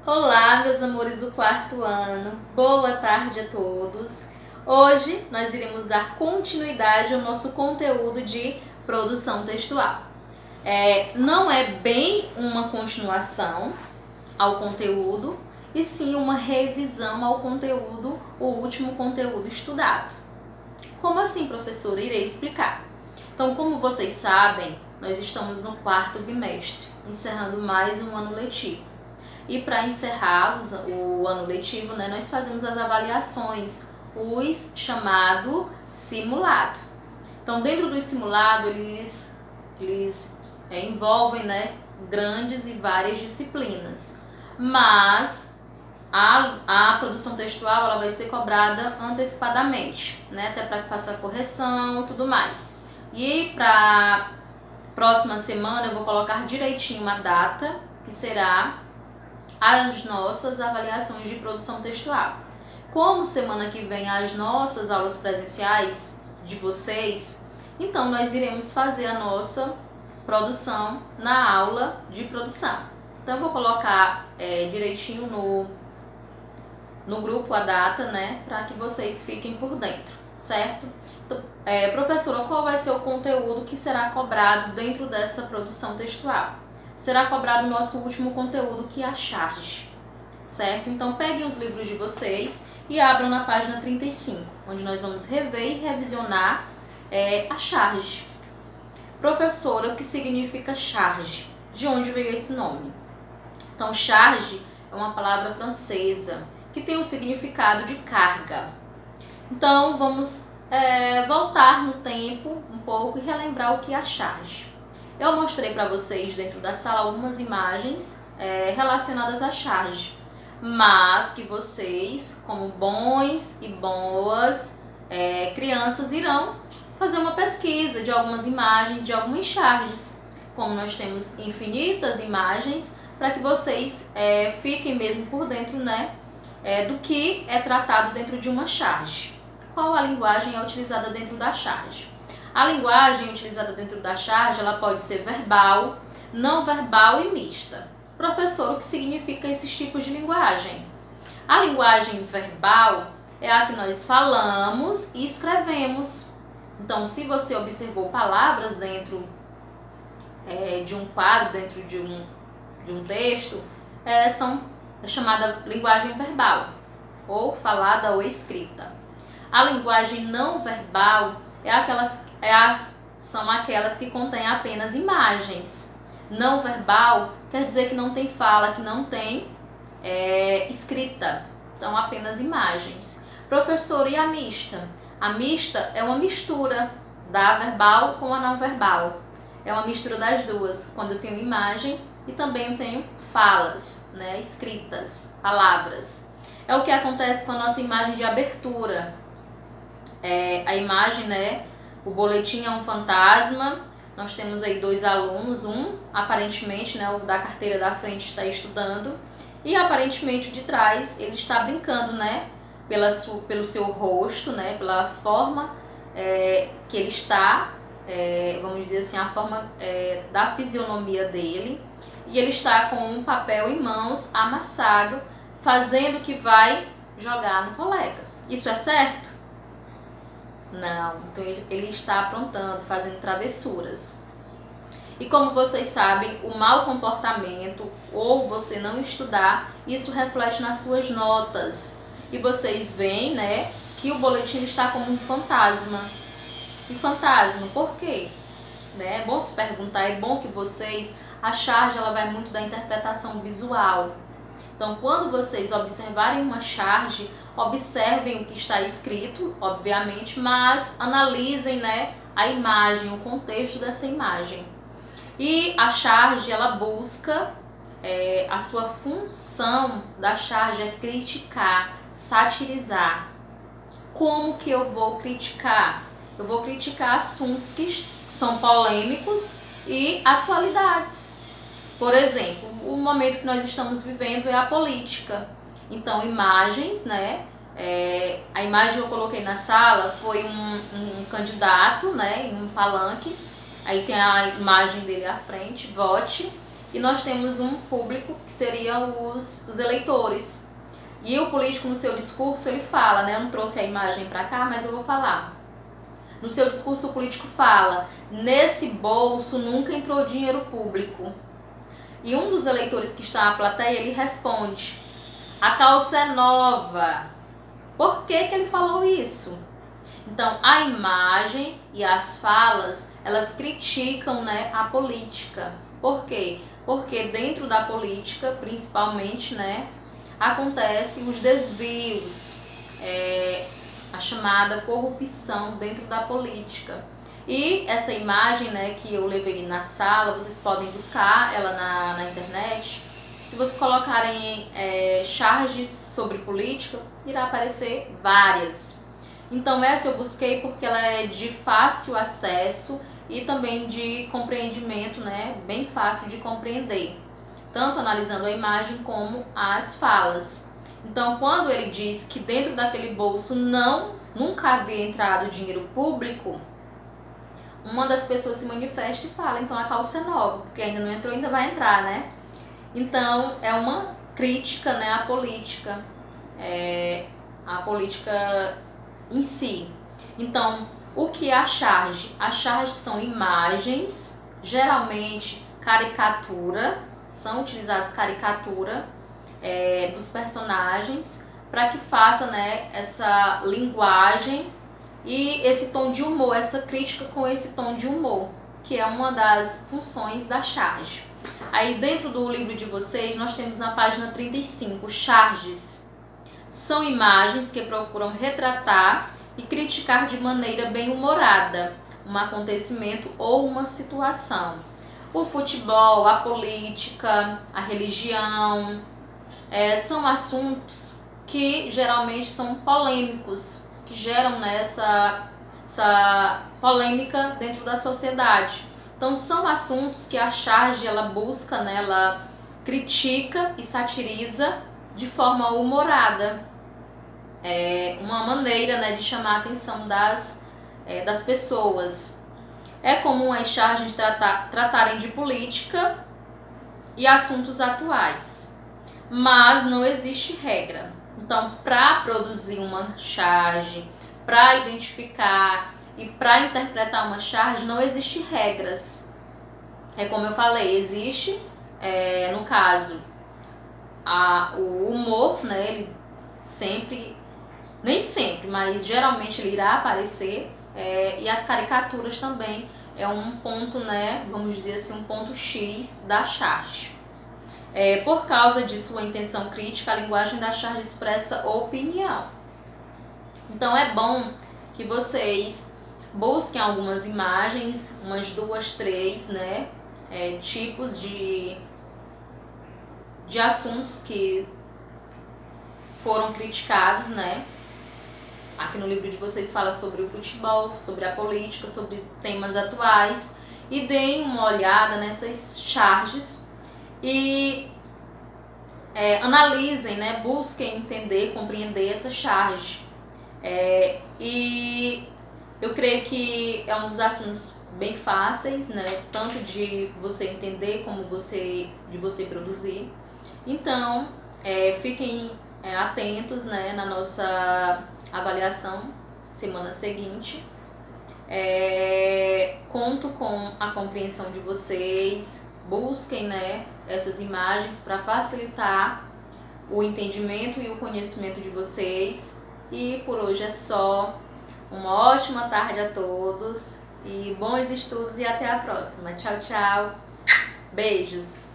Olá, meus amores do quarto ano, boa tarde a todos. Hoje nós iremos dar continuidade ao nosso conteúdo de produção textual. Não é bem uma continuação ao conteúdo, e sim uma revisão ao conteúdo, o último conteúdo estudado. Como assim, professora? Irei explicar. Então, como vocês sabem, nós estamos no quarto bimestre, encerrando mais um ano letivo. E para encerrar o ano letivo, né, nós fazemos as avaliações, os chamado simulado. Então, dentro do simulado, eles envolvem, né, grandes e várias disciplinas. Mas a produção textual ela vai ser cobrada antecipadamente, né, até para que faça a correção e tudo mais. E para próxima semana eu vou colocar direitinho uma data que será as nossas avaliações de produção textual. Como semana que vem as nossas aulas presenciais de vocês, então nós iremos fazer a nossa produção na aula de produção. Então eu vou colocar direitinho no grupo a data, né, para que vocês fiquem por dentro, certo? Então, professora, qual vai ser o conteúdo que será cobrado dentro dessa produção textual? Será cobrado o nosso último conteúdo, que é a charge, certo? Então peguem os livros de vocês e abram na página 35, onde nós vamos rever e revisionar a charge. Professora, o que significa charge? De onde veio esse nome? Então, charge é uma palavra francesa que tem o significado de carga. Então, vamos voltar no tempo um pouco e relembrar o que é a charge. Eu mostrei para vocês dentro da sala algumas imagens relacionadas à charge, mas que vocês, como bons e boas crianças, irão fazer uma pesquisa de algumas imagens, de algumas charges. Como nós temos infinitas imagens, para que vocês fiquem mesmo por dentro, né, do que é tratado dentro de uma charge. Qual a linguagem é utilizada dentro da charge? A linguagem utilizada dentro da charge ela pode ser verbal, não verbal e mista. Professor, o que significa esses tipos de linguagem? A linguagem verbal é a que nós falamos e escrevemos. Então, se você observou palavras dentro de um quadro, dentro de um texto, é chamada linguagem verbal, ou falada ou escrita. A linguagem não verbal são aquelas que contêm apenas imagens. Não verbal quer dizer que não tem fala, que não tem escrita, então apenas imagens. Professor, e a mista? A mista é uma mistura da verbal com a não verbal. É uma mistura das duas, quando eu tenho imagem e também eu tenho falas, né, escritas, palavras. É o que acontece com a nossa imagem de abertura. A imagem, né, o boletim é um fantasma. Nós temos aí dois alunos, um aparentemente, né, o da carteira da frente está estudando e aparentemente o de trás ele está brincando, né, pelo seu rosto, né, pela forma que ele está, vamos dizer assim, a forma da fisionomia dele, e ele está com um papel em mãos amassado, fazendo que vai jogar no colega. Isso é certo? Não, então ele está aprontando, fazendo travessuras. E como vocês sabem, o mau comportamento ou você não estudar, isso reflete nas suas notas. E vocês veem, né, que o boletim está como um fantasma. E fantasma, por quê? Né? É bom se perguntar, é bom que a charge ela vai muito da interpretação visual. Então, quando vocês observarem uma charge, observem o que está escrito, obviamente, mas analisem, né, a imagem, o contexto dessa imagem. E a charge, ela busca, a sua função da charge é criticar, satirizar. Como que eu vou criticar? Eu vou criticar assuntos que são polêmicos e atualidades. Por exemplo, o momento que nós estamos vivendo é a política. Então, imagens, né? A imagem que eu coloquei na sala foi um candidato, né, em um palanque. Aí tem a imagem dele à frente, vote. e nós temos um público que seriam os eleitores. E o político, no seu discurso, ele fala, né? Eu não trouxe a imagem para cá, mas eu vou falar. No seu discurso, o político fala: nesse bolso nunca entrou dinheiro público. E um dos eleitores que está na plateia, ele responde: a calça é nova. Por que ele falou isso? Então, a imagem e as falas, elas criticam, né, a política. Por quê? Porque dentro da política, principalmente, né, acontecem os desvios, a chamada corrupção dentro da política. E essa imagem, né, que eu levei na sala, vocês podem buscar ela na internet. Se vocês colocarem charges sobre política, irá aparecer várias. Então essa eu busquei porque ela é de fácil acesso e também de compreendimento, né, bem fácil de compreender, tanto analisando a imagem como as falas. Então, quando ele diz que dentro daquele bolso nunca havia entrado dinheiro público, uma das pessoas se manifesta e fala: então a calça é nova, porque ainda não entrou, ainda vai entrar, né? Então, é uma crítica, né, à política, a política em si. Então, o que é a charge? A charge são imagens, geralmente caricatura, são utilizadas caricatura dos personagens, para que faça, né, essa linguagem e esse tom de humor, essa crítica com esse tom de humor, que é uma das funções da charge. Aí dentro do livro de vocês, nós temos na página 35, charges. São imagens que procuram retratar e criticar de maneira bem-humorada um acontecimento ou uma situação. O futebol, a política, a religião, são assuntos que geralmente são polêmicos, que geram, né, essa polêmica dentro da sociedade. Então são assuntos que a charge ela busca, né, ela critica e satiriza de forma humorada. Uma maneira, né, de chamar a atenção das pessoas. É comum as charges tratarem de política e assuntos atuais, mas não existe regra. Então, para produzir uma charge, para identificar e para interpretar uma charge, não existe regras. É como eu falei, existe, no caso, o humor, né, ele sempre, nem sempre, mas geralmente ele irá aparecer, e as caricaturas também é um ponto, né, vamos dizer assim, um ponto X da charge. Por causa de sua intenção crítica, a linguagem da charge expressa opinião. Então é bom que vocês busquem algumas imagens, umas 2, 3, né, tipos de assuntos que foram criticados, né? Aqui no livro de vocês fala sobre o futebol, sobre a política, sobre temas atuais, e deem uma olhada nessas charges e analisem, né? Busquem entender, compreender essa charge. E eu creio que é um dos assuntos bem fáceis, né? Tanto de você entender como de você produzir. Então, fiquem atentos, né, na nossa avaliação semana seguinte. Conto com a compreensão de vocês. Busquem, né, essas imagens para facilitar o entendimento e o conhecimento de vocês. E por hoje é só. Uma ótima tarde a todos e bons estudos e até a próxima. Tchau, tchau. Beijos.